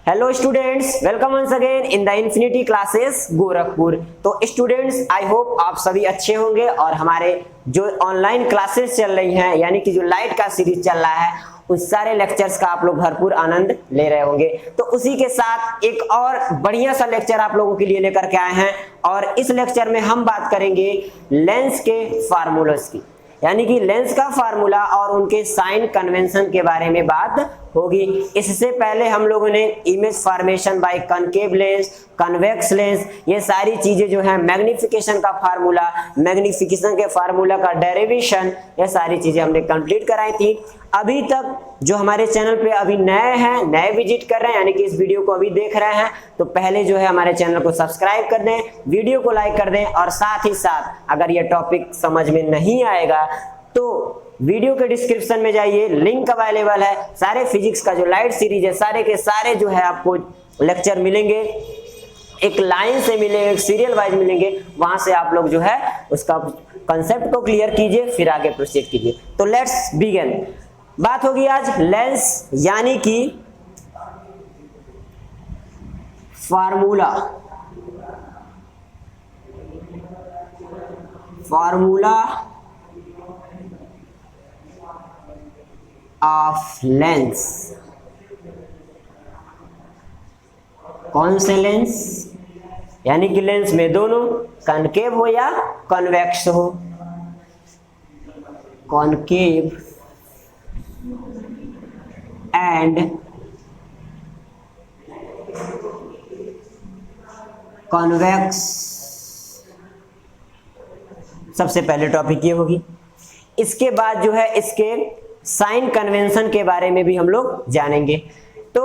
Hello students, welcome once again in the infinity classes Gorakhpur. तो students, I hope आप सभी अच्छे होंगे और हमारे जो ऑनलाइन क्लासेस चल रही हैं यानी कि जो लाइट का सीरीज चल रहा है उस सारे लेक्चर्स का आप लोग भरपूर आनंद ले रहे होंगे। तो उसी के साथ एक और बढ़िया सा लेक्चर आप लोगों के लिए लेकर के आए हैं और इस लेक्चर में हम बात करेंगे लेंस के फार्मूलास की, यानी कि लेंस का फार्मूला और उनके साइन कन्वेंशन के बारे में बात होगी। इससे पहले हम लोगों ने image formation by concave lens, convex lens, ये सारी चीजें जो है मैग्निफिकेशन का फार्मूला, मैग्निफिकेशन के फार्मूला का डेरिवेशन, ये सारी चीजें हमने कंप्लीट कराई थी। अभी तक जो हमारे चैनल पे अभी नए हैं, नए विजिट कर रहे हैं यानी कि इस वीडियो को अभी देख रहे हैं, तो पहले जो है हमारे चैनल को सब्सक्राइब कर दें, वीडियो को लाइक कर दें और साथ ही साथ अगर ये टॉपिक समझ में नहीं आएगा तो वीडियो के डिस्क्रिप्शन में जाइए, लिंक अवेलेबल है। सारे फिजिक्स का जो लाइट सीरीज है सारे के सारे जो है आपको लेक्चर मिलेंगे, एक लाइन से मिलेंगे, एक सीरियल वाइज मिलेंगे। वहां से आप लोग जो है उसका कंसेप्ट को क्लियर कीजिए, फिर आगे प्रोसीड कीजिए। तो लेट्स बिगिन। बात होगी आज लेंस यानी कि फार्मूला ऑफ लेंस। कौन से लेंस? यानी कि लेंस में दोनों कॉनकेव हो या कॉन्वेक्स हो। कॉनकेव एंड कॉन्वेक्स, सबसे पहले टॉपिक ये होगी। इसके बाद जो है इसके साइन कन्वेंशन के बारे में भी हम लोग जानेंगे। तो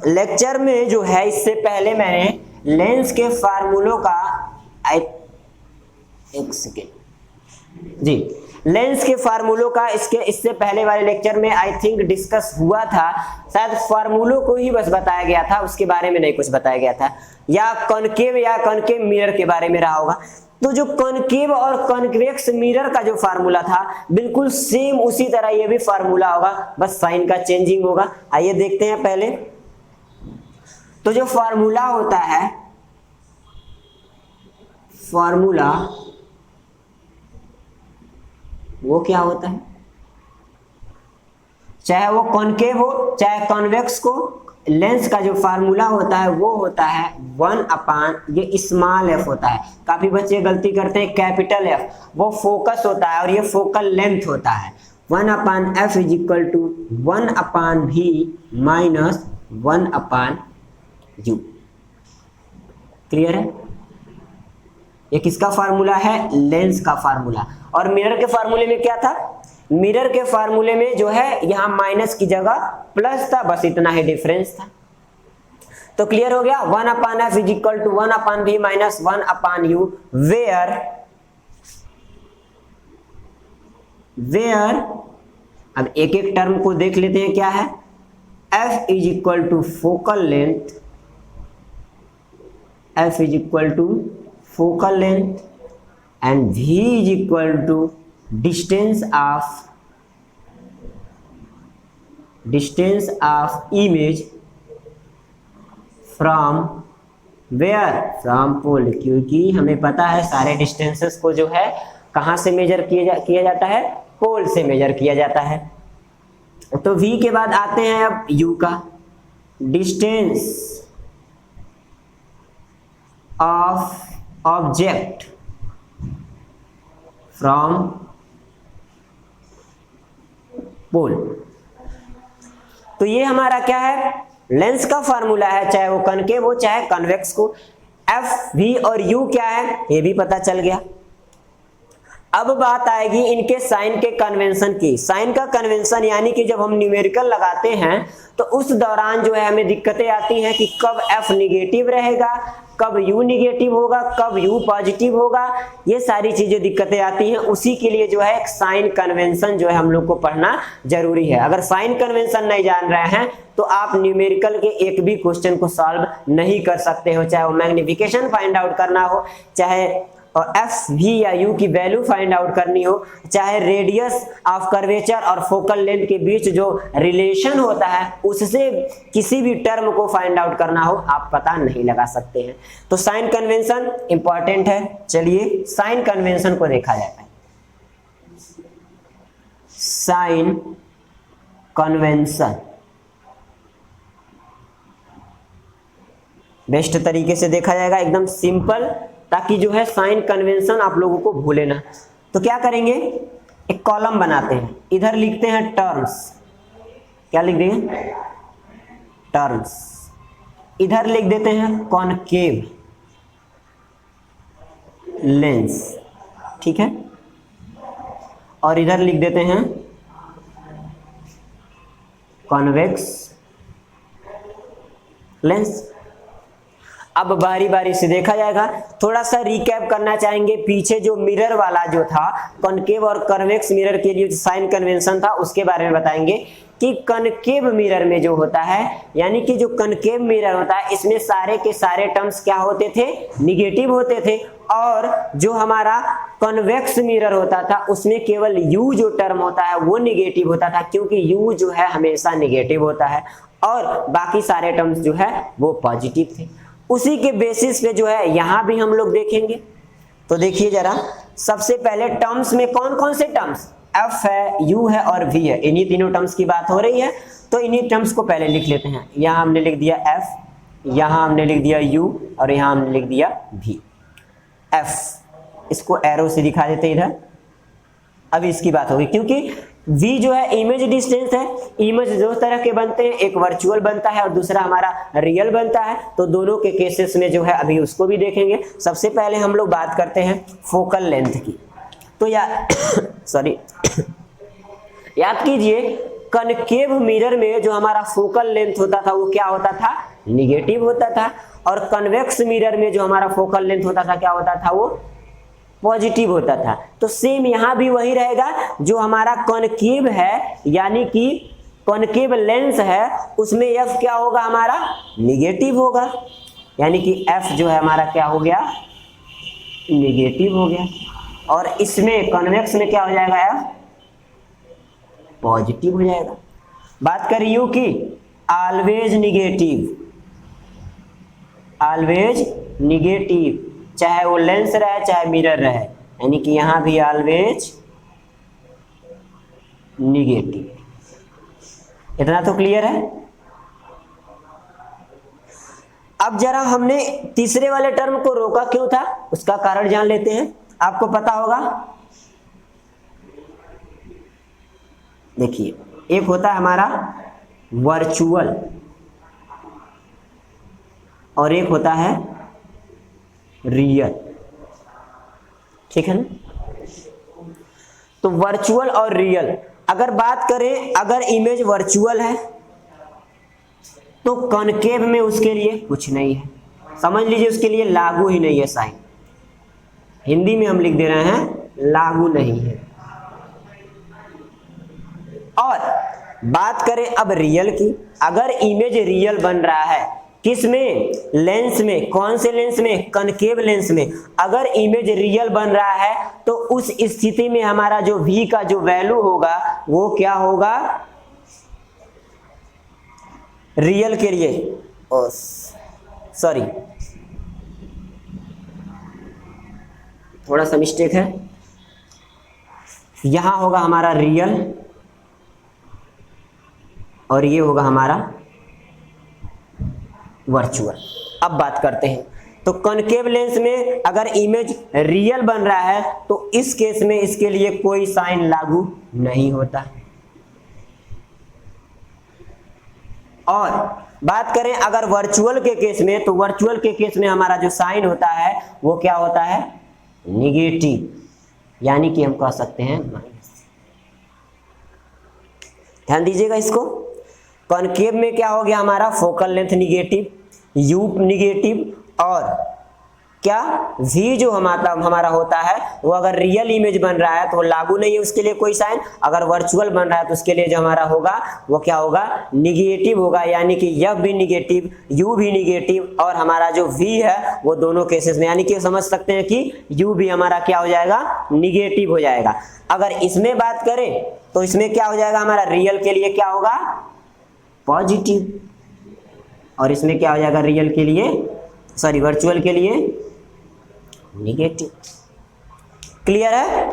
लेक्चर में जो है इससे पहले मैंने लेंस के फार्मूलों का एक सेकेंड जी, लेंस के फार्मूलों का इससे पहले वाले लेक्चर में आई थिंक डिस्कस हुआ था। शायद फार्मूलों को ही बस बताया गया था, उसके बारे में नहीं कुछ बताया गया था, या कॉनकेव मिरर के बारे में रहा होगा। तो जो कॉनकेव और कॉन्वेक्स मिरर का जो फार्मूला था बिल्कुल सेम उसी तरह ये भी फार्मूला होगा, बस साइन का चेंजिंग होगा। आइए देखते हैं पहले। तो जो फार्मूला होता है, फार्मूला वो क्या होता है, चाहे वो कॉनकेव हो चाहे कॉन्वेक्स को, लेंस का जो फार्मूला होता है वो होता है 1/, ये स्मॉल एफ होता है। काफी बच्चे गलती करते हैं, कैपिटल एफ वो फोकस होता है और ये फोकल लेंथ होता है। 1/f is equal to 1/v minus 1/u। Clear है? ये किसका फार्मूला है? लेंस का फार्मूला। और मिरर के फार्मूले में क्या था? मिरर के फार्मूले में जो है यहां माइनस की जगह प्लस था, बस इतना ही डिफरेंस था। तो क्लियर हो गया। 1/f is equal to 1/v minus 1/u where अब एक एक टर्म को देख लेते हैं क्या है। f is equal to focal length, f is equal to focal length and v is equal to distance of image from where, from pole, क्योंकि हमें पता है सारे डिस्टेंसेस को जो है कहां से मेजर किया जाता है? पोल से मेजर किया जाता है। तो v के बाद आते हैं अब u का, distance of object from pole. तो ये हमारा क्या है? लेंस का फार्मूला है, चाहे वो कॉनकेव हो चाहे कॉन्वेक्स को। f, v और u क्या है ये भी पता चल गया। अब बात आएगी इनके साइन के कन्वेंशन की। साइन का कन्वेंशन यानी कि जब हम न्यूमेरिकल लगाते हैं तो उस दौरान जो है हमें दिक्कतें आती हैं कि कब f निगेटिव रहेगा, कब u निगेटिव होगा, कब u पॉजिटिव होगा, ये सारी चीजें दिक्कतें आती हैं। उसी के लिए जो है एक साइन कन्वेंशन जो है हम लोग को पढ़ना जरूरी है। अगर साइन कन्वेंशन नहीं जान रहे हैं तो आप न्यूमेरिकल के एक भी क्वेश्चन को सॉल्व नहीं कर सकते हो, चाहे वो मैग्निफिकेशन फाइंड आउट करना हो, चाहे और एफ भी या यू की वैल्यू फाइंड आउट करनी हो, चाहे रेडियस ऑफ कर्वेचर और फोकल लेंथ के बीच जो रिलेशन होता है उससे किसी भी टर्म को फाइंड आउट करना हो, आप पता नहीं लगा सकते हैं। तो साइन कन्वेंशन इंपॉर्टेंट है। चलिए साइन कन्वेंशन को देखा जाता है। साइन कन्वेंशन बेस्ट तरीके से देखा जाएगा, एकदम सिंपल, ताकि जो है साइन कन्वेंशन आप लोगों को भूले ना। तो क्या करेंगे, एक कॉलम बनाते हैं, इधर लिखते हैं टर्म्स, क्या लिख देंगे, टर्म्स, इधर लिख देते हैं कॉनकेव लेंस, ठीक है, और इधर लिख देते हैं कॉन्वेक्स लेंस। अब बारी बारी से देखा जाएगा। थोड़ा सा रिकैप करना चाहेंगे, पीछे जो मिरर वाला जो था कॉनकेव और कन्वेक्स मिरर के लिए साइन कन्वेंशन था उसके बारे में बताएंगे कि कनकेव मिरर में जो होता है, यानी कि जो कनकेव मिरर होता है इसमें सारे के सारे टर्म्स क्या होते थे, निगेटिव होते थे, और जो हमारा कन्वेक्स मिरर होता था उसमें केवल u जो टर्म होता है वो निगेटिव होता था, क्योंकि u जो है हमेशा निगेटिव होता है और बाकी सारे टर्म्स जो है वो पॉजिटिव थे। उसी के बेसिस पे जो है यहां भी हम लोग देखेंगे। तो देखिए जरा, सबसे पहले टर्म्स में कौन कौन से टर्म्स, एफ है, यू है और वी है, इन्हीं तीनों टर्म्स की बात हो रही है। तो इन्हीं टर्म्स को पहले लिख लेते हैं। यहां हमने लिख दिया एफ, यहां हमने लिख दिया यू और यहां हमने लिख दिया वी। एफ, इसको एरो से दिखा देते हैं इधर। अभी इसकी बात होगी, क्योंकि v जो है इमेज डिस्टेंस है। इमेज दो तरह के बनते हैं, एक वर्चुअल बनता है और दूसरा हमारा रियल बनता है। तो दोनों के केसेस में जो है अभी उसको भी देखेंगे। सबसे पहले हम लोग बात करते हैं फोकल लेंथ की। तो सॉरी याद कीजिए, कनकेव मिरर में जो हमारा फोकल लेंथ होता था वो क्या होता था, निगेटिव होता था, और कन्वेक्स मिरर में जो हमारा फोकल लेंथ होता था क्या होता था, वो पॉजिटिव होता था। तो सेम यहां भी वही रहेगा, जो हमारा कॉनकेव है यानी कि कॉनकेव लेंस है उसमें एफ क्या होगा, हमारा निगेटिव होगा, यानी कि एफ जो है हमारा क्या हो गया, निगेटिव हो गया, और इसमें कॉन्वेक्स में क्या हो जाएगा, एफ पॉजिटिव हो जाएगा। बात करें यू की, ऑलवेज निगेटिव, ऑलवेज निगेटिव, चाहे वो लेंस रहे चाहे मिरर रहे, यानी कि यहां भी ऑलवेज निगेटिव। इतना तो क्लियर है। अब जरा हमने तीसरे वाले टर्म को रोका क्यों था, उसका कारण जान लेते हैं। आपको पता होगा, देखिए एक होता है हमारा वर्चुअल और एक होता है रियल, ठीक है ना। तो वर्चुअल और रियल अगर बात करें, अगर इमेज वर्चुअल है तो कॉनकेव में उसके लिए कुछ नहीं है, समझ लीजिए उसके लिए लागू ही नहीं है साइन। हिंदी में हम लिख दे रहे हैं लागू नहीं है। और बात करें अब रियल की, अगर इमेज रियल बन रहा है किस में, लेंस में, कौन से लेंस में, कनकेव लेंस में, अगर इमेज रियल बन रहा है तो उस स्थिति में हमारा जो v का जो वैल्यू होगा वो क्या होगा, रियल के लिए, सॉरी थोड़ा सा मिस्टेक है, यहां होगा हमारा रियल और ये होगा हमारा वर्चुअल। अब बात करते हैं, तो कॉनकेव लेंस में अगर इमेज रियल बन रहा है तो इस केस में इसके लिए कोई साइन लागू नहीं होता। और बात करें अगर वर्चुअल के केस में, तो वर्चुअल के केस में हमारा जो साइन होता है वो क्या होता है, निगेटिव, यानी कि हम कह सकते हैं माइनस। ध्यान दीजिएगा इसको। कॉनकेव में क्या हो गया हमारा, focal length negative, you negative और क्या v जो हमारा होता है वो अगर रियल इमेज बन रहा है तो वो लागू नहीं है उसके लिए कोई साइन, अगर वर्चुअल बन रहा है तो उसके लिए जो हमारा होगा वो क्या होगा, निगेटिव होगा, यानी कि f भी निगेटिव, u भी निगेटिव और हमारा जो v है वो दोनों केसेस में, यानी कि समझ सकते हैं कि u भी हमारा क्या हो जाएगा, निगेटिव हो जाएगा। अगर इसमें बात करें तो इसमें क्या हो जाएगा, हमारा रियल के लिए क्या होगा, पॉजिटिव, और इसमें क्या हो जाएगा, रियल के लिए सॉरी वर्चुअल के लिए निगेटिव। क्लियर है,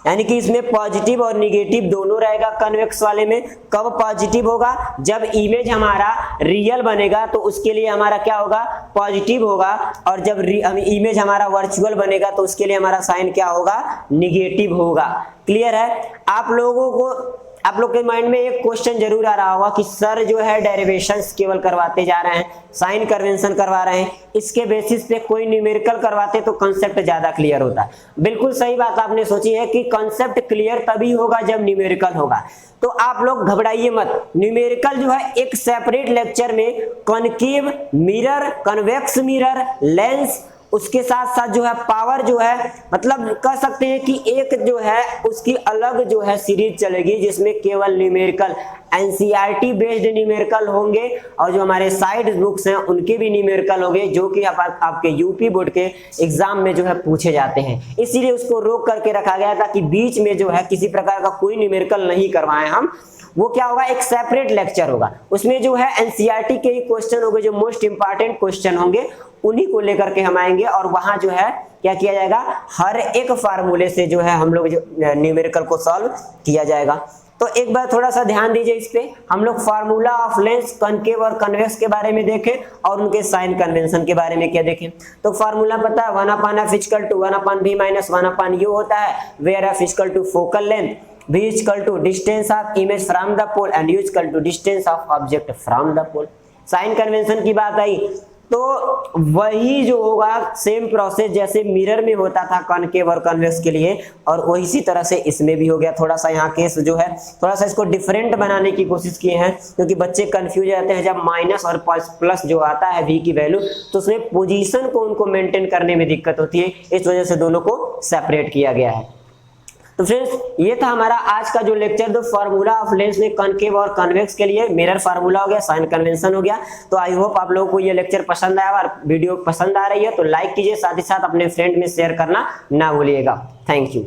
यानी कि इसमें पॉजिटिव और निगेटिव दोनों रहेगा कन्वेक्स वाले में। कब पॉजिटिव होगा, जब इमेज हमारा रियल बनेगा तो उसके लिए हमारा क्या होगा, पॉजिटिव होगा, और जब इमेज हमारा वर्चुअल बनेगा तो उसके लिए हमारा साइन क्या होगा, निगेटिव होगा। क्लियर है। आप लोग के माइंड में एक क्वेश्चन जरूर आ रहा होगा कि सर जो है डेरिवेशंस केवल करवाते जा रहे हैं, साइन कन्वेंशन करवा रहे हैं, इसके बेसिस पे कोई न्यूमेरिकल करवाते तो कांसेप्ट ज्यादा क्लियर होता है। बिल्कुल सही बात आपने सोची है कि कांसेप्ट क्लियर तभी होगा जब न्यूमेरिकल होगा। तो आप लोग घबराइए मत, न्यूमेरिकल जो है एक सेपरेट लेक्चर में concave mirror, convex mirror, lens, उसके साथ साथ जो है पावर जो है, मतलब कह सकते हैं कि एक जो है उसकी अलग जो है सीरीज चलेगी जिसमें केवल न्यूमेरिकल एनसीईआरटी बेस्ड न्यूमेरिकल होंगे और जो हमारे साइड बुक्स हैं उनके भी न्यूमेरिकल होंगे जो कि आपके यूपी बोर्ड के एग्जाम में जो है पूछे जाते हैं। इसीलिए उसको रोक करके रखा गया था कि बीच में जो है किसी प्रकार का कोई न्यूमेरिकल नहीं करवाएं हम। वो क्या होगा, एक सेपरेट लेक्चर होगा, उसमें जो है एनसीईआरटी के ही क्वेश्चन होंगे, जो मोस्ट इंपॉर्टेंट क्वेश्चन होंगे उन्हीं को लेकर के हम आएंगे और वहां जो है क्या किया जाएगा, हर एक फार्मूले से जो है हम लोग जो न्यूमेरिकल को सॉल्व किया जाएगा। तो एक बार थोड़ा सा ध्यान दीजिए इस पे, हम लोग फार्मूला ऑफ लेंस, कॉनकेव और कन्वेक्स के बारे में देखें और उनके साइन कन्वेंशन के बारे में क्या देखें। तो फार्मूला पता है 1/f equal to 1/v minus 1/u होता है, where f equal to focal length, v equal to distance of image from the pole and u equal to distance of object from the pole. Sign convention की बात आई तो वही जो होगा same process जैसे mirror में होता था कॉनकेव और कन्वेक्स के लिए, और वही इसी तरह से इसमें भी हो गया। थोड़ा सा यहाँ केस जो है थोड़ा सा इसको डिफरेंट बनाने की कोशिश किए हैं क्योंकि बच्चे कंफ्यूज रहते हैं जब माइनस और प्लस जो आता है v की वैल्यू तो उसमें पोजीशन को उनको मेंटेन करने में दिक्कत होती है, इस वजह से दोनों को सेपरेट किया गया है। तो फ्रेंड्स ये था हमारा आज का जो लेक्चर, दो फार्मूला ऑफ लेंस में कॉनकेव और कन्वेक्स के लिए, मिरर फार्मूला हो गया, साइन कन्वेंशन हो गया। तो आई होप आप लोगों को ये लेक्चर पसंद आया और वीडियो पसंद आ रही है तो लाइक कीजिए, साथ ही साथ अपने फ्रेंड में शेयर करना ना भूलिएगा। Thank you.